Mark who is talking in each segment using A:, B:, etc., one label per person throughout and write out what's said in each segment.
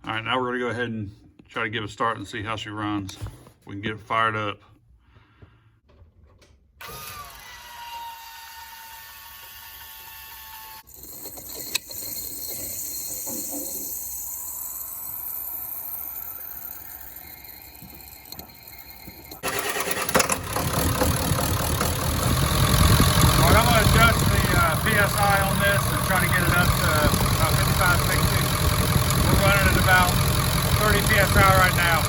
A: All right, now we're gonna go ahead and try to give it a start and see how she runs. We can get it fired up. All right, I'm gonna adjust the PSI on this and try to get it up to about 55, 60. We're running at about 30 PSI right now.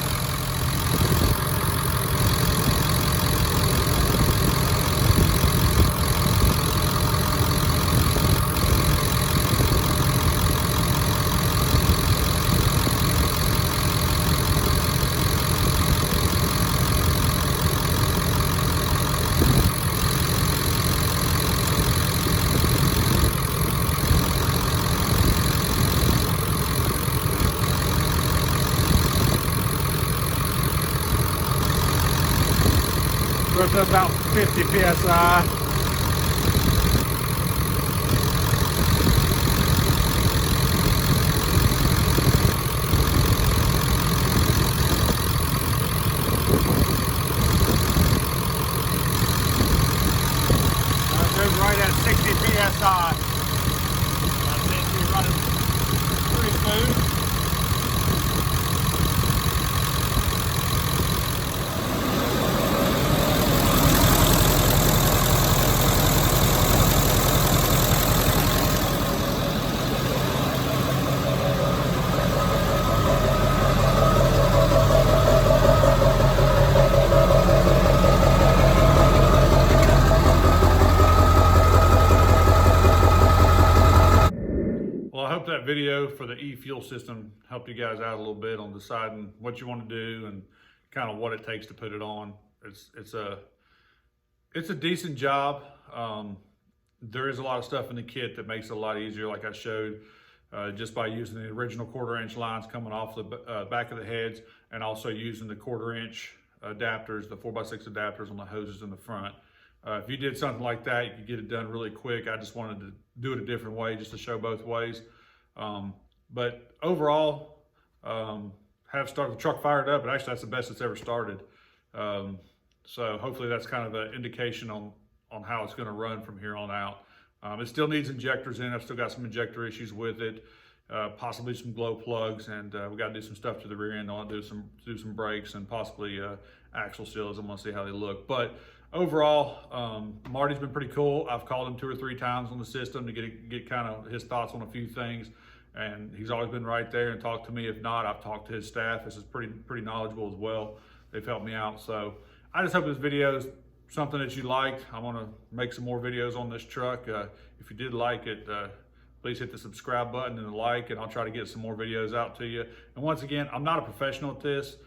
A: We're up to about 50 PSI. Goes right at 60 PSI. That's it, she's running pretty smooth. Well, I hope that video for the e-fuel system helped you guys out a little bit on deciding what you want to do and kind of what it takes to put it on. It's a decent job. There is a lot of stuff in the kit that makes it a lot easier, like I showed, just by using the original 1/4-inch lines coming off the back of the heads, and also using the 1/4-inch adapters, the 4x6 adapters on the hoses in the front. If you did something like that, you could get it done really quick. I just wanted to do it a different way just to show both ways. But overall, have started the truck fired up, and actually that's the best it's ever started. So hopefully that's kind of an indication on how it's going to run from here on out. It still needs injectors in. I've still got some injector issues with it, possibly some glow plugs, and we got to do some stuff to the rear end. I want to do some brakes and possibly axle seals. I want to see how they look. But overall, Marty's been pretty cool. I've called him 2 or 3 times on the system to get kind of his thoughts on a few things, and he's always been right there and talked to me. If not, I've talked to his staff. This is pretty knowledgeable as well. They've helped me out. So I just hope this video is something that you liked. I want to make some more videos on this truck. If you did like it, please hit the subscribe button and the like, and I'll try to get some more videos out to you. And once again, I'm not a professional at this.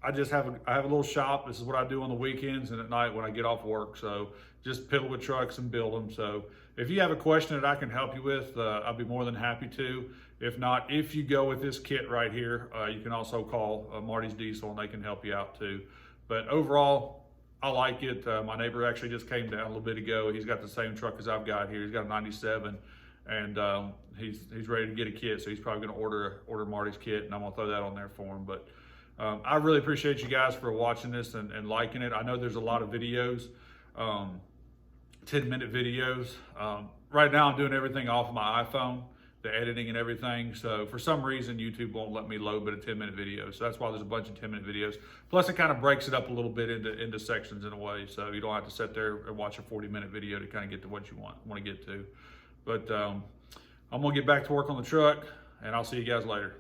A: I have a little shop. This is what I do on the weekends and at night when I get off work. So just piddle with trucks and build them. So if you have a question that I can help you with, I'll be more than happy to. If not, if you go with this kit right here, you can also call Marty's Diesel and they can help you out too. But overall, I like it. My neighbor actually just came down a little bit ago. He's got the same truck as I've got here. He's got a 97, and he's ready to get a kit. So he's probably going to order Marty's kit, and I'm going to throw that on there for him. But I really appreciate you guys for watching this and liking it. I know there's a lot of videos, 10-minute videos. Right now I'm doing everything off of my iPhone, the editing and everything. So for some reason, YouTube won't let me load but a 10-minute video. So that's why there's a bunch of 10-minute videos. Plus it kind of breaks it up a little bit into sections in a way. So you don't have to sit there and watch a 40-minute video to kind of get to what you want to get to. But I'm gonna get back to work on the truck, and I'll see you guys later.